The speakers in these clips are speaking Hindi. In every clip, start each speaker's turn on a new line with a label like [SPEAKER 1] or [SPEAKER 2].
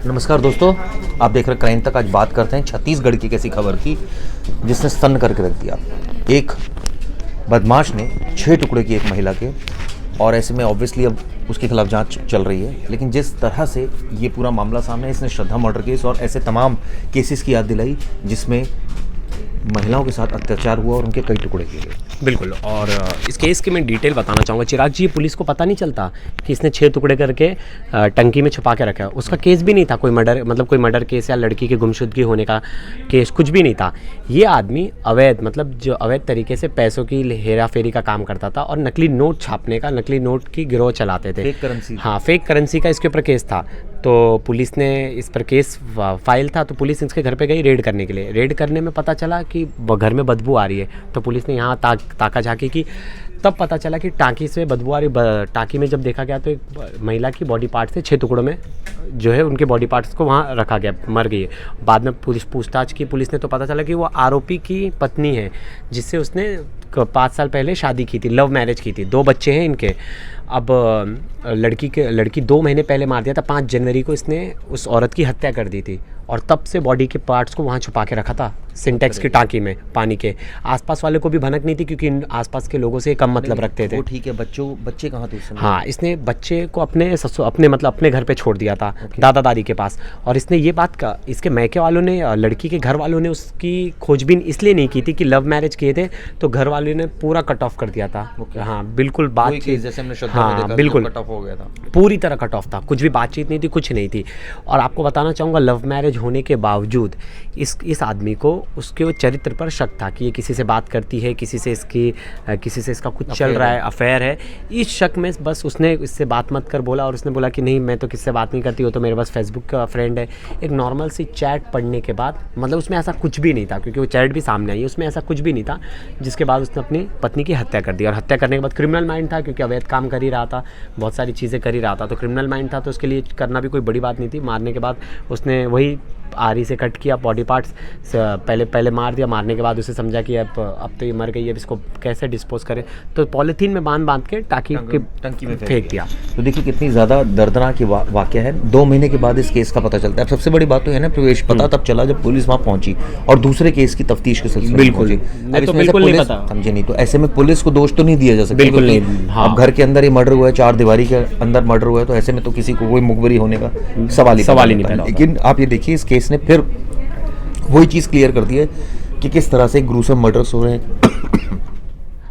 [SPEAKER 1] नमस्कार दोस्तों, आप देख रहे क्राइम तक। आज बात करते हैं छत्तीसगढ़ की कैसी खबर की जिसने सन्न करके रख दिया। एक बदमाश ने 6 टुकड़े किए एक महिला के, और ऐसे में ऑब्वियसली अब उसके खिलाफ जांच चल रही है। लेकिन जिस तरह से ये पूरा मामला सामने है, इसने श्रद्धा मर्डर केस और ऐसे तमाम केसेस की याद दिलाई जिसमें महिलाओं के साथ अत्याचार हुआ और उनके कई टुकड़े किए गए।
[SPEAKER 2] बिल्कुल। और इस केस की मैं डिटेल बताना चाहूँगा। चिराग जी, पुलिस को पता नहीं चलता कि इसने 6 टुकड़े करके टंकी में छुपा के रखा है। उसका केस भी नहीं था कोई मर्डर, मतलब कोई मर्डर केस या लड़की की गुमशुदगी होने का केस, कुछ भी नहीं था। ये आदमी अवैध, मतलब जो अवैध तरीके से पैसों की हेरा फेरी का काम करता था और नकली नोट छापने का, नकली नोट की गिरोह चलाते थे।
[SPEAKER 1] Fake currency.
[SPEAKER 2] हाँ, फेक करेंसी का इसके ऊपर केस था। तो पुलिस ने इस पर केस फाइल था, तो पुलिस इसके घर पे गई रेड करने के लिए। रेड करने में पता चला कि घर में बदबू आ रही है, तो पुलिस ने यहाँ ताका झाकी की। तब पता चला कि टाँकी से बदबू आ रही। टाँकी में जब देखा गया तो एक महिला की बॉडी पार्ट से 6 टुकड़ों में जो है उनके बॉडी पार्ट्स को वहाँ रखा गया, मर गई है। बाद में पुलिस पूछताछ की पुलिस ने, तो पता चला कि वो आरोपी की पत्नी है जिससे उसने 5 साल पहले शादी की थी, लव मैरिज की थी। 2 बच्चे हैं इनके। अब लड़की 2 महीने पहले मार दिया था। 5 जनवरी को इसने उस औरत की हत्या कर दी थी और तब से बॉडी के पार्ट्स को वहाँ छुपा के रखा था सिंटेक्स की टाँकी में पानी के। आसपास वाले को भी भनक नहीं थी क्योंकि आसपास के लोगों से कम मतलब रखते थे।
[SPEAKER 1] वो ठीक है, बच्चे कहाँ थे उस समय?
[SPEAKER 2] हाँ, इसने बच्चे को अपने घर पे छोड़ दिया था, दादा दादी के पास। और इसने ये बात का, इसके मैके वालों ने, लड़की के घर वालों ने उसकी खोजबीन इसलिए नहीं की थी कि लव मैरिज किए थे, तो घर वालों ने पूरा कट ऑफ कर दिया था। हाँ बिल्कुल, बातचीत
[SPEAKER 1] जैसे हमने
[SPEAKER 2] हाँ बिल्कुल
[SPEAKER 1] कट ऑफ हो गया था,
[SPEAKER 2] पूरी तरह कट ऑफ था। कुछ भी बातचीत नहीं थी, कुछ नहीं थी। और आपको बताना चाहूँगा, लव मैरिज होने के बावजूद इस आदमी को उसके चरित्र पर शक था कि ये किसी से बात करती है, किसी से इसका कुछ चल रहा है, अफेयर है। इस शक में बस उसने इससे बात मत कर बोला, और उसने बोला कि नहीं, मैं तो किससे बात नहीं करती, हो तो मेरे पास फेसबुक का फ्रेंड है। एक नॉर्मल सी चैट पढ़ने के बाद, मतलब उसमें ऐसा कुछ भी नहीं था क्योंकि वो चैट भी सामने आई, उसमें ऐसा कुछ भी नहीं था, जिसके बाद उसने अपनी पत्नी की हत्या कर दी। और हत्या करने के बाद क्रिमिनल माइंड था क्योंकि अवैध काम कर ही रहा था, बहुत सारी चीज़ें कर ही रहा था, तो क्रिमिनल माइंड था, तो उसके लिए करना भी कोई बड़ी बात नहीं थी। मारने के बाद उसने वही आरी से कट किया बॉडी पार्ट्स, पहले मार दिया। मारने के बाद उसे समझा कि अब तो ये मर गई है, अब इसको कैसे डिस्पोज करें, तो पॉलीथीन में बांध के टंकी में फेंक दिया।
[SPEAKER 1] तो देखिए कितनी ज़्यादा दर्दनाक वाक़या है। 2 महीने के बाद इस केस का पता चलता है। अब सबसे बड़ी बात तो है ना प्रवेश, पता तब चला जब पुलिस वहाँ पहुंची और दूसरे केस की तफ्तीश के सिलसिले में
[SPEAKER 2] बिल्कुल
[SPEAKER 1] पहुंची।
[SPEAKER 2] तो बिल्कुल नहीं पता,
[SPEAKER 1] समझे नहीं, तो ऐसे में पुलिस को दोष तो नहीं दिया जा सकता।
[SPEAKER 2] बिल्कुल नहीं। हाँ,
[SPEAKER 1] अब घर के अंदर ही मर्डर हुआ है, 4 दीवारी के अंदर मर्डर हुआ है, तो ऐसे में तो किसी को कोई मुखबरी होने का सवाल ही नहीं पैदा। लेकिन आप ये देखिए, इस केस ने फिर वही चीज़ क्लियर कर दी है कि किस तरह से ग्रूसम मर्डर्स हो रहे हैं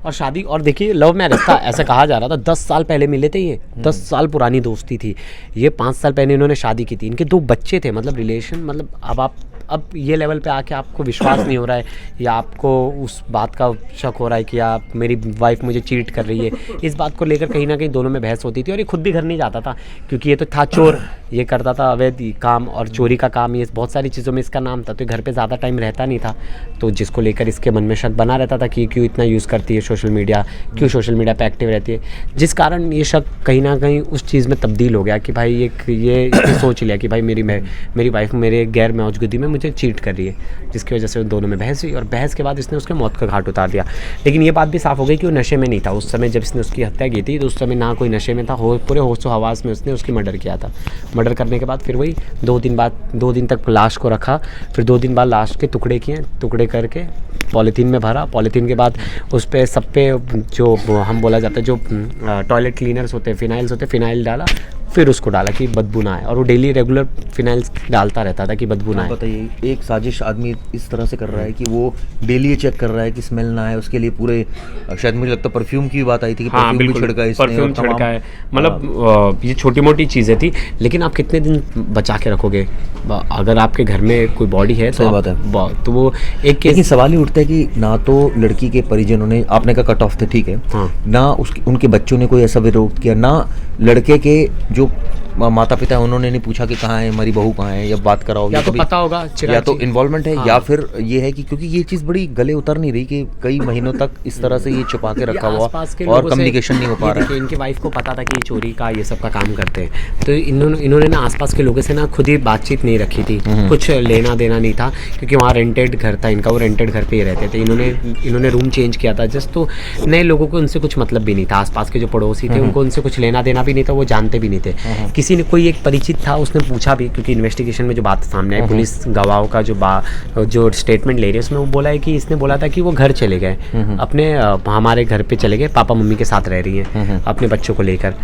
[SPEAKER 2] और शादी। और देखिए, लव मैरिज था, ऐसा कहा जा रहा था। 10 साल पहले मिले थे ये, 10 साल पुरानी दोस्ती थी ये। 5 साल पहले इन्होंने शादी की थी, इनके 2 बच्चे थे, मतलब रिलेशन, मतलब अब ये लेवल पे आके आपको विश्वास नहीं हो रहा है, या आपको उस बात का शक हो रहा है कि आप, मेरी वाइफ मुझे चीट कर रही है। इस बात को लेकर कहीं ना कहीं दोनों में बहस होती थी। और ये खुद भी घर नहीं जाता था क्योंकि ये तो था चोर, ये करता था अवैध काम और चोरी का काम, ये बहुत सारी चीज़ों में इसका नाम था, तो घर पे ज़्यादा टाइम रहता नहीं था। तो जिसको लेकर इसके मन में शक बना रहता था कि क्यों इतना यूज़ करती है सोशल मीडिया, क्यों सोशल मीडिया पे एक्टिव रहती है, जिस कारण ये शक कहीं ना कहीं उस चीज़ में तब्दील हो गया कि भाई ये सोच लिया कि भाई मेरी वाइफ मेरे गैर मौजूदगी में मुझे चीट कर रही है, जिसकी वजह से उन दोनों में बहस हुई और बहस के बाद इसने उसके मौत का घाट उतार दिया। लेकिन ये बात भी साफ हो गई कि वो नशे में नहीं था उस समय जब इसने उसकी हत्या की थी, तो उस समय ना कोई नशे में था, पूरे होशो हवास में उसने उसकी मर्डर किया था। मर्डर करने के बाद फिर वही 2 दिन तक लाश को रखा, फिर 2 दिन बाद लाश के टुकड़े किए, टुकड़े करके पॉलीथीन में भरा। पॉलीथीन के बाद उस पर सब पे जो हम बोला जाता है, जो टॉयलेट क्लीनर्स होते हैं, फिनाइल्स होते हैं, फिनाइल डाला, फिर उसको डाला कि बदबू ना आए। और वो डेली रेगुलर फिनाइल्स डालता रहता था कि बदबू ना आए।
[SPEAKER 1] बताइए, एक साजिश आदमी इस तरह से कर रहा है कि वो डेली ये चेक कर रहा है कि स्मेल ना आए, उसके लिए पूरे, शायद मुझे लगता है परफ्यूम की बात आई थी कि
[SPEAKER 2] हाँ,
[SPEAKER 1] परफ्यूम छिड़का इसने,
[SPEAKER 2] परफ्यूम छिड़का है, मतलब ये छोटी मोटी चीज़ें थी। लेकिन आप कितने दिन बचा के रखोगे? अगर आपके घर में कोई बॉडी है तो
[SPEAKER 1] बात है,
[SPEAKER 2] तो वो एक केस।
[SPEAKER 1] लेकिन सवाल ही उठता है कि ना तो लड़की के परिजनों ने, आपने कहा कट ऑफ थे, ठीक है,
[SPEAKER 2] हाँ,
[SPEAKER 1] ना उनके बच्चों ने कोई ऐसा विरोध किया, ना लड़के के जो माता पिता उन्होंने नहीं पूछा कि कहाँ है हमारी बहू, कहाँ है, या बात कराओ,
[SPEAKER 2] या तो पता होगा,
[SPEAKER 1] या तो इन्वॉल्वमेंट है,
[SPEAKER 2] हाँ,
[SPEAKER 1] या फिर ये है कि क्योंकि ये चीज़ बड़ी गले उतर नहीं रही कि कई महीनों तक इस तरह से ये छुपा के रखा हुआ और कम्युनिकेशन नहीं हो पा रहा है।
[SPEAKER 2] इनके वाइफ को पता था कि ये चोरी का ये सब का काम करते हैं, तो इन्होंने ना आसपास के लोगों से ना खुद ही बातचीत नहीं रखी थी, कुछ लेना देना नहीं था क्योंकि वहाँ रेंटेड घर था इनका, वो रेंटेड घर पे ही रहते थे। इन्होंने रूम चेंज किया था जस्ट, तो नए लोगों को उनसे कुछ मतलब भी नहीं था। आसपास के जो पड़ोसी थे उनको उनसे कुछ लेना देना भी नहीं था, वो जानते भी नहीं थे। किसी ने, कोई एक परिचित था, उसने पूछा भी, क्योंकि इन्वेस्टिगेशन में जो बात सामने आई, पुलिस गवाहों का जो स्टेटमेंट ले रही है उसमें वो बोला है कि इसने बोला था कि वो घर चले गए अपने, हमारे घर पे चले गए, पापा मम्मी के साथ रह रही हैं अपने बच्चों को लेकर।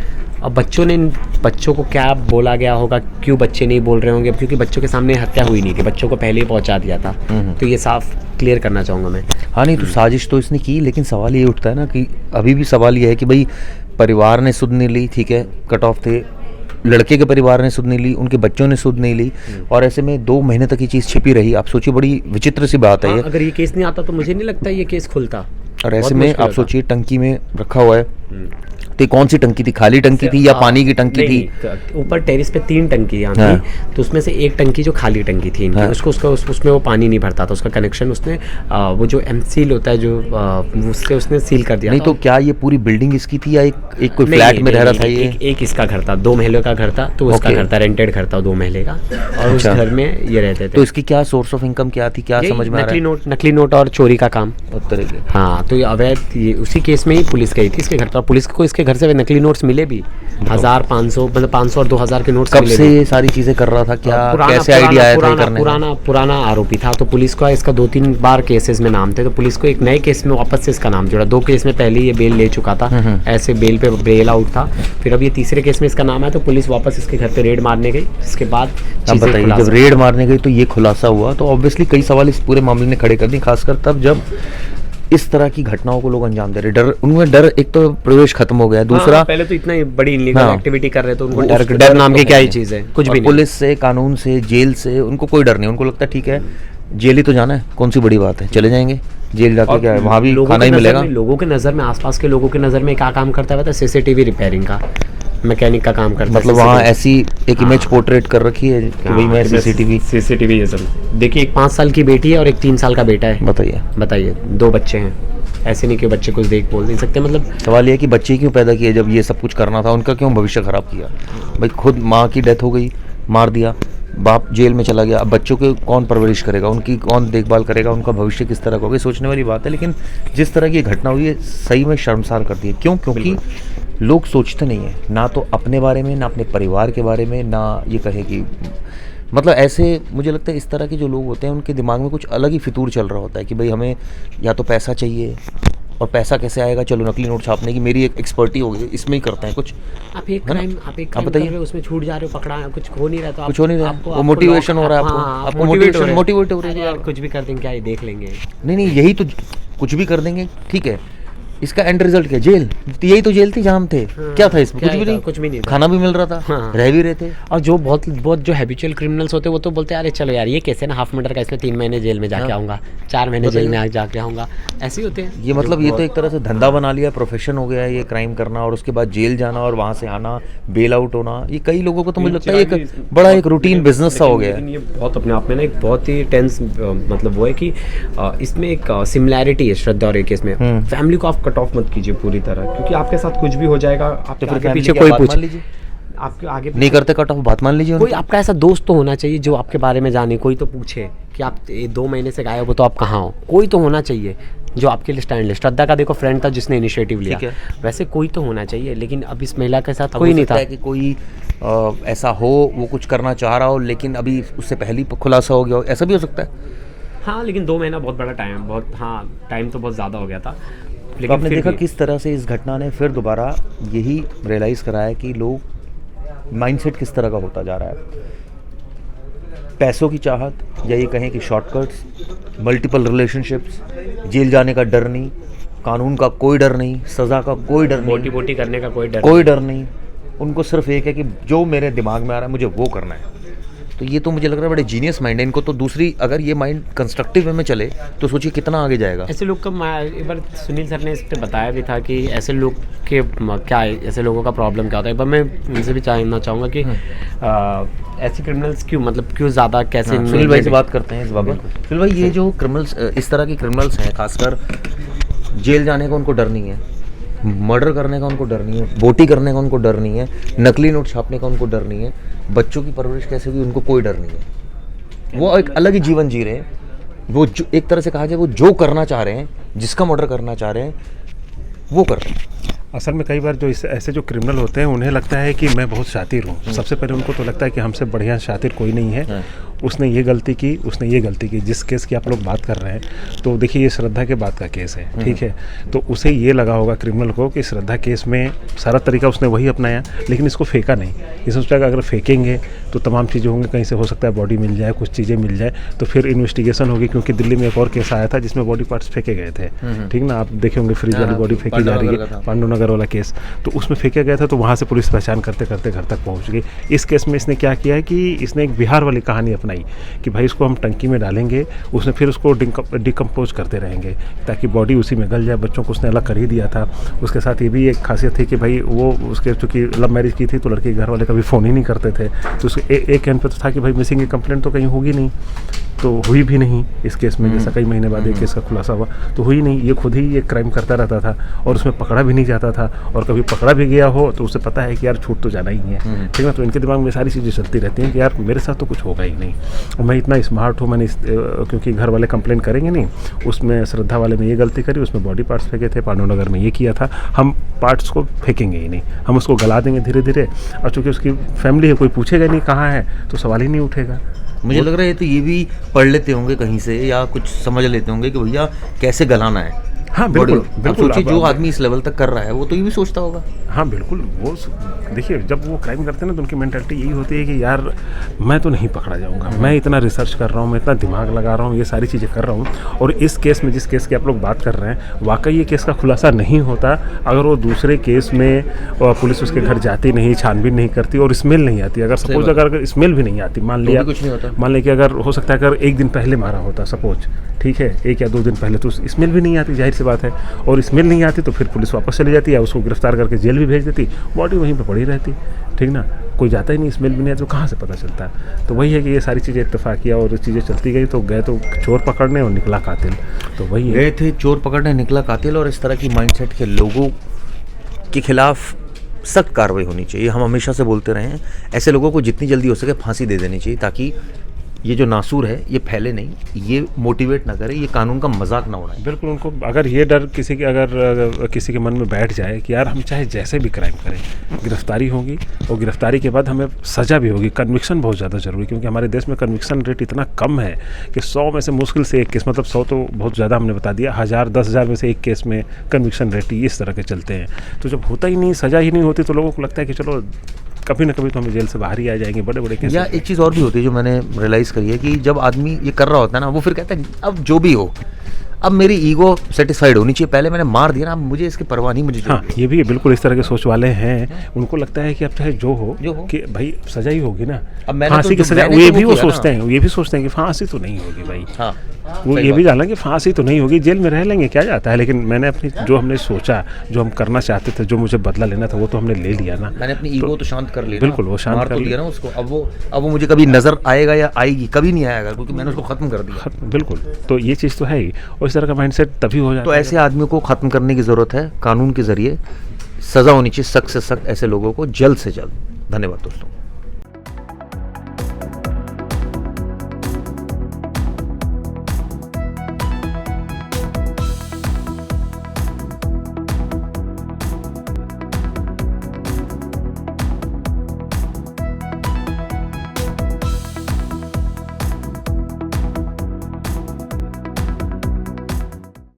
[SPEAKER 2] अब बच्चों को क्या बोला गया होगा, क्यों बच्चे नहीं बोल रहे होंगे, क्योंकि बच्चों के सामने हत्या हुई नहीं थी, बच्चों को पहले ही पहुंचा दिया था। तो ये साफ क्लियर करना चाहूँगा मैं।
[SPEAKER 1] हाँ नहीं, तो साजिश तो इसने की, लेकिन सवाल ये उठता है ना कि अभी भी सवाल ये है कि भाई परिवार ने सुध नहीं ली, ठीक है, कट ऑफ थे, लड़के के परिवार ने सुध नहीं ली, उनके बच्चों ने सुध नहीं ली, और ऐसे में 2 महीने तक ये चीज़ छिपी रही। आप सोचिए, बड़ी विचित्र सी बात है ये।
[SPEAKER 2] अगर ये केस नहीं आता तो मुझे नहीं लगता ये केस खुलता।
[SPEAKER 1] और ऐसे में आप सोचिए, टंकी में रखा हुआ है, तो कौन सी टंकी थी, खाली टंकी थी या पानी की टंकी थी?
[SPEAKER 2] ऊपर टेरिस पे 3 टंकियां थी, तो उसमें से एक टंकी जो खाली टंकी थी इनकी, उसमें वो पानी नहीं भरता था, उसका कनेक्शन उसने वो जो सील होता है जो उससे उसने सील कर दिया।
[SPEAKER 1] नहीं तो क्या ये पूरी बिल्डिंग इसकी थी या एक कोई फ्लैट में रह रहा था ये?
[SPEAKER 2] एक इसका घर था, 2 महलों का घर था, तो उसका घर था, रेंटेड घर था 2 महले का, और उस घर में ये रहते थे।
[SPEAKER 1] तो इसकी क्या सोर्स ऑफ इनकम क्या थी, क्या समझ में आ रहा है?
[SPEAKER 2] नकली नोट और चोरी का काम। हाँ, तो ये अवैध, उसी केस में ही पुलिस गई थी इसके घर पर। पुलिस को इसके घर से नकली नोट्स मिले भी, 1000, 500, मतलब 500 और 2000 के नोट्स
[SPEAKER 1] कब
[SPEAKER 2] मिले।
[SPEAKER 1] से ये सारी चीजें कर रहा था, क्या कैसे आइडिया आया था करने का?
[SPEAKER 2] पुराना आरोपी था, तो पुलिस को इसका 2-3 बार केसेस में नाम थे, तो पुलिस को एक नए केस में वापस से इसका नाम जोड़ा। 2 केस में पहले ये बेल ले चुका था, ऐसे बेल पे बेल आउट था, फिर अब ये तीसरे केस में इसका नाम आया, तो पुलिस वापस इसके घर पे रेड मारने गई। इसके बाद
[SPEAKER 1] बताइए, जब रेड मारने गई तो ये खुलासा हुआ, तो ऑब्वियसली कई सवाल इस पूरे मामले ने खड़े कर दिए, खासकर तब जब इस तरह की घटनाओं को लोग अंजाम दे रहे। डर, उनमें डर, एक तो प्रवेश खत्म हो गया, दूसरा
[SPEAKER 2] पहले तो इतना बड़ी इलीगल एक्टिविटी कर रहे थे, उनको डर नाम की क्या ही चीज़ है, कुछ भी नहीं।
[SPEAKER 1] पुलिस से, कानून से, जेल से उनको कोई डर नहीं, उनको लगता है ठीक है जेल ही तो जाना है, कौन सी बड़ी बात है, चले जाएंगे जेल, जाके क्या है, वहाँ भी खाना ही मिलेगा।
[SPEAKER 2] लोगों के नज़र में, आसपास के लोगों के नज़र में क्या काम करता है, सीसीटीवी रिपेयरिंग का, मैकेनिक का काम करता है।
[SPEAKER 1] मतलब वहाँ ऐसी एक इमेज पोर्ट्रेट कर रखी है कि भाई मैं
[SPEAKER 2] सीसीटीवी ये सब। देखिए, एक 5 साल की बेटी है और एक 3 साल का बेटा है। बताइए 2 बच्चे हैं, ऐसे नहीं कि बच्चे कुछ बोल नहीं सकते। मतलब
[SPEAKER 1] सवाल ये है कि बच्चे क्यों पैदा किए जब ये सब कुछ करना था, उनका क्यों भविष्य खराब किया? भाई खुद माँ की डेथ हो गई, मार दिया, बाप जेल में चला गया, अब बच्चों के कौन परवरिश करेगा, उनकी कौन देखभाल करेगा, उनका भविष्य किस तरह का होगा? सोचने वाली बात है। लेकिन जिस तरह की घटना हुई है सही में शर्मसार करती है। क्योंकि लोग सोचते नहीं है, ना तो अपने बारे में, ना अपने परिवार के बारे में, ना ये कहे कि मतलब ऐसे मुझे लगता है इस तरह के जो लोग होते हैं उनके दिमाग में कुछ अलग ही फितूर चल रहा होता है कि भाई हमें या तो पैसा चाहिए, और पैसा कैसे आएगा, चलो नकली नोट छापने की मेरी एक एक्सपर्टी हो गई, इसमें ही करते हैं कुछ।
[SPEAKER 2] आप एक क्राइम कर रहे हो, उसमें छूट जा रहे हो, पकड़ा, कुछ हो नहीं रहा, तो
[SPEAKER 1] कुछ हो नहीं रहा, वो मोटिवेशन हो रहा है आपको मोटिवेट हो रही है,
[SPEAKER 2] कुछ भी कर देंगे, क्या ये देख लेंगे।
[SPEAKER 1] नहीं, यही तो, कुछ भी कर देंगे, ठीक है, इसका एंड रिजल्ट क्या? जेल। यही तो जेल थी जहाँ हम थे। क्या था इसमें? कुछ भी नहीं, खाना भी मिल रहा था, रह भी रहे थे।
[SPEAKER 2] और जो बहुत जो हैबिचुअल क्रिमिनल्स होते हैं वो तो बोलते हैं अरे चलो यार ये कैसे ना, हाफ मर्डर का, इसमें 3 महीने जेल में जाके आऊँगा, 4 महीने जेल में जाके आऊँगा, ऐसे ही होते हैं
[SPEAKER 1] ये। मतलब ये तो एक तरह से धंधा बना लिया, प्रोफेशन हो गया है ये क्राइम करना, और उसके बाद जेल जाना और वहाँ से आना, बेल आउट होना। ये कई लोगों को तो मुझे लगता है एक बड़ा एक रूटीन बिजनेस सा हो गया है।
[SPEAKER 2] ये बहुत अपने आप में ना एक बहुत ही टेंस मतलब वो है कि इसमें एक सिमिलैरिटी है श्रद्धा और एक इसमें। फैमिली को आप कट ऑफ मत कीजिए पूरी तरह, क्योंकि आपके साथ कुछ भी हो जाएगा, आपके आगे पीछे कोई पूछ लीजिए, आपके आगे
[SPEAKER 1] नहीं करते कट ऑफ, बात मान लीजिए।
[SPEAKER 2] कोई आपका ऐसा दोस्त तो होना चाहिए जो आपके बारे में जाने, कोई तो पूछे कि आप 2 महीने से गायब हो तो आप कहाँ हो, कोई तो होना चाहिए जो आपके लिए स्टैंड ले। श्रद्धा का देखो फ्रेंड था जिसने इनिशिएटिव लिया, वैसे कोई तो होना चाहिए, लेकिन अब इस महिला के साथ कोई नहीं था।
[SPEAKER 1] कि कोई ऐसा हो, वो कुछ करना चाह रहा हो लेकिन अभी उससे पहले ही खुलासा हो गया हो, ऐसा भी हो सकता है।
[SPEAKER 2] हाँ, लेकिन 2 महीना बहुत बड़ा टाइम, टाइम तो बहुत ज़्यादा हो गया था।
[SPEAKER 1] लेकिन आपने देखा किस तरह से इस घटना ने फिर दोबारा यही रियलाइज़ कराया कि लोग माइंडसेट किस तरह का होता जा रहा है। पैसों की चाहत, या ये कहें कि शॉर्टकट्स, मल्टीपल रिलेशनशिप्स, जेल जाने का डर नहीं, कानून का कोई डर नहीं, सज़ा का कोई डर नहीं,
[SPEAKER 2] मोटी करने का
[SPEAKER 1] कोई डर नहीं। उनको सिर्फ एक है कि जो मेरे दिमाग में आ रहा है मुझे वो करना है। तो ये तो मुझे लग रहा है बड़े जीनियस माइंड है इनको। तो दूसरी, अगर ये माइंड कंस्ट्रक्टिव वे में चले तो सोचिए कितना आगे जाएगा।
[SPEAKER 2] ऐसे लोग का, एक बार सुनील सर ने इस पर बताया भी था कि ऐसे लोग के क्या, ऐसे लोगों का प्रॉब्लम क्या होता है। एक बार मैं उनसे भी जानना चाहूँगा कि ऐसे क्रिमिनल्स क्यों ज़्यादा कैसे।
[SPEAKER 1] सुनील भाई से बात करते हैं इस बाबत। सुनील भाई, ये जो क्रिमिनल्स, इस तरह के क्रिमिनल्स हैं, खासकर जेल जाने का उनको डर नहीं है, मर्डर करने का उनको डर नहीं है, बोटी करने का उनको डर नहीं है, नकली नोट छापने का उनको डर नहीं है, बच्चों की परवरिश कैसे हुई उनको कोई डर नहीं है। वो एक अलग ही जीवन जी रहे हैं। वो जो एक तरह से कहा जाए, वो जो करना चाह रहे हैं, जिसका मर्डर करना चाह रहे हैं, वो कर रहे हैं।
[SPEAKER 3] असल में कई बार जो ऐसे जो क्रिमिनल होते हैं उन्हें लगता है कि मैं बहुत शातिर हूँ। सबसे पहले उनको तो लगता है कि हमसे बढ़िया शातिर कोई नहीं है, उसने ये गलती की, उसने ये गलती की। जिस केस की आप लोग बात कर रहे हैं, तो देखिए ये श्रद्धा के बाद का केस है, ठीक है। तो उसे ये लगा होगा क्रिमिनल को कि श्रद्धा केस में सारा तरीका उसने वही अपनाया, लेकिन इसको फेंका नहीं। इसने सोचा कि अगर फेंकेंगे तो तमाम चीज़ें होंगी, कहीं से हो सकता है बॉडी मिल जाए, कुछ चीज़ें मिल जाए, तो फिर इन्वेस्टिगेशन होगी। क्योंकि दिल्ली में एक और केस आया था जिसमें बॉडी पार्ट्स फेंके गए थे, ठीक ना, आप देखे होंगे, फ्रिज वाली बॉडी फेंकी जा रही है, पांडुनगर वाला केस, तो उसमें फेंका गया था। तो वहाँ से पुलिस पहचान करते करते घर तक पहुँच गई। इस केस में इसने क्या किया है कि इसने एक बिहार वाली कहानी अपनाई कि भाई इसको हम टंकी में डालेंगे, उसने फिर उसको डिकम्पोज करते रहेंगे ताकि बॉडी उसी में गल जाए। बच्चों को उसने अलग कर ही दिया था। उसके साथ ये भी एक खासियत थी कि भाई वो उसके चूँकि लव मैरिज की थी तो लड़के घर वाले कभी फ़ोन ही नहीं करते थे। तो उसके एक एंड पे तो था कि भाई मिसिंग की कंप्लेंट तो कहीं होगी नहीं, तो हुई भी नहीं इस केस में। जैसा कई महीने बाद एक केस का खुलासा हुआ तो हुई नहीं, ये खुद ही ये क्राइम करता रहता था और उसमें पकड़ा भी नहीं जाता था। और कभी पकड़ा भी गया हो तो उसे पता है कि यार छूट तो जाना ही है, ठीक है। तो इनके दिमाग में सारी चीज़ें चलती रहती हैं कि यार मेरे साथ तो कुछ होगा ही नहीं, और मैं इतना स्मार्ट हूँ, मैंने क्योंकि घर वाले कंप्लेन करेंगे नहीं, उसमें श्रद्धा वाले में ये गलती करी, उसमें बॉडी पार्ट्स फेंके थे, पांडुनगर में ये किया था, हम पार्ट्स को फेंकेंगे ही नहीं, हम उसको गला देंगे धीरे धीरे। और चूँकि उसकी फैमिली है, कोई पूछेगा नहीं कहाँ है, तो सवाल ही नहीं उठेगा।
[SPEAKER 1] मुझे लग रहा है तो ये भी पढ़ लेते होंगे कहीं से या कुछ समझ लेते होंगे कि भैया कैसे गलाना है।
[SPEAKER 3] हाँ बिल्कुल बिल्कुल।
[SPEAKER 1] सोचिए जो आदमी इस लेवल तक कर रहा है वो तो ये भी सोचता होगा।
[SPEAKER 3] हाँ बिल्कुल। वो देखिए जब वो क्राइम करते हैं ना तो उनकी मेंटालिटी यही होती है कि यार मैं तो नहीं पकड़ा जाऊंगा, मैं इतना रिसर्च कर रहा हूँ, मैं इतना दिमाग लगा रहा हूँ, ये सारी चीज़ें कर रहा हूँ। और इस केस में, जिस केस की आप लोग बात कर रहे हैं, वाकई ये केस का खुलासा नहीं होता अगर वो दूसरे केस में पुलिस उसके घर जाती नहीं, छानबीन नहीं करती और स्मेल नहीं आती। अगर सपोज अगर स्मेल भी नहीं आती, मान लिया
[SPEAKER 1] कुछ नहीं होता,
[SPEAKER 3] मान लिया कि अगर हो सकता है अगर एक दिन पहले मारा होता सपोज, ठीक है, 1 या 2 दिन पहले, तो स्मेल भी नहीं आती, जाहिर सी बात है। और स्मेल नहीं आती तो फिर पुलिस वापस चली जाती या उसको गिरफ्तार करके जेल भी भेज देती, बॉडी वहीं पे पड़ी रहती, ठीक ना। कोई जाता ही नहीं, स्मेल भी नहीं आती तो कहाँ से पता चलता है। तो वही है कि ये सारी चीज़ें इत्तेफाकिया और चीज़ें चलती गई, तो गए तो चोर पकड़ने और निकला कातिल। तो वही
[SPEAKER 1] गए थे चोर पकड़ने, निकला कातिल। और इस तरह की माइंडसेट के लोगों के खिलाफ सख्त कार्रवाई होनी चाहिए। हम हमेशा से बोलते रहे हैं, ऐसे लोगों को जितनी जल्दी हो सके फांसी दे देनी चाहिए ताकि ये जो नासूर है ये फैले नहीं, ये मोटिवेट ना करे, ये कानून का मजाक ना उड़ाए।
[SPEAKER 3] बिल्कुल। उनको अगर ये डर किसी के अगर किसी के मन में बैठ जाए कि यार हम चाहे जैसे भी क्राइम करें, गिरफ्तारी होगी और गिरफ्तारी के बाद हमें सज़ा भी होगी। कन्विक्शन बहुत ज़्यादा ज़रूरी, क्योंकि हमारे देश में कन्विक्शन रेट इतना कम है कि 100 में से मुश्किल से एक केस, मतलब 100 तो बहुत ज़्यादा हमने बता दिया, 1000 10,000 में से एक केस में कन्विक्शन रेट इस तरह के चलते हैं। तो जब होता ही नहीं, सज़ा ही नहीं होती, तो लोगों को लगता है कि चलो कभी ना कभी तो हम जेल से बाहर ही आ जाएंगे, बड़े बड़े केस।
[SPEAKER 1] या एक चीज़ और भी होती है जो मैंने रियलाइज़ करी है कि जब आदमी ये कर रहा होता है ना, वो फिर कहता है अब जो भी हो, अब मेरी ईगो सेटिस्फाइड होनी चाहिए, पहले मैंने मार दिया ना, अब मुझे इसकी परवाह नहीं, मुझे।
[SPEAKER 3] हाँ, ये भी बिल्कुल इस तरह के सोच वाले हैं। उनको लगता है कि अब चाहे जो हो कि भाई सजा ही होगी ना, फांसी की सजा। ये भी वो सोचते हैं, ये भी सोचते हैं कि फांसी तो नहीं होगी भाई।
[SPEAKER 1] हाँ,
[SPEAKER 3] वो ये भी जाना कि फांसी तो नहीं होगी, जेल में रह लेंगे, क्या जाता है। लेकिन मैंने अपनी जो हमने सोचा, जो हम करना चाहते थे, जो मुझे बदला लेना था, वो तो हमने ले लिया ना।
[SPEAKER 1] मैंने अपनी ईगो तो शांत कर लिया।
[SPEAKER 3] बिल्कुल, वो शांत कर
[SPEAKER 1] लिया ना उसको। अब वो मुझे कभी नजर आएगा या आएगी, कभी नहीं आएगा, क्योंकि मैंने उसको खत्म कर दिया।
[SPEAKER 3] बिल्कुल। तो ये चीज़ तो है ही, और इस तरह का माइंडसेट तभी हो जाता है।
[SPEAKER 1] तो ऐसे आदमियों को खत्म करने की जरूरत है, कानून के जरिए सजा होनी चाहिए, सख्त से सख्त ऐसे लोगों को जल्द से जल्द। धन्यवाद दोस्तों।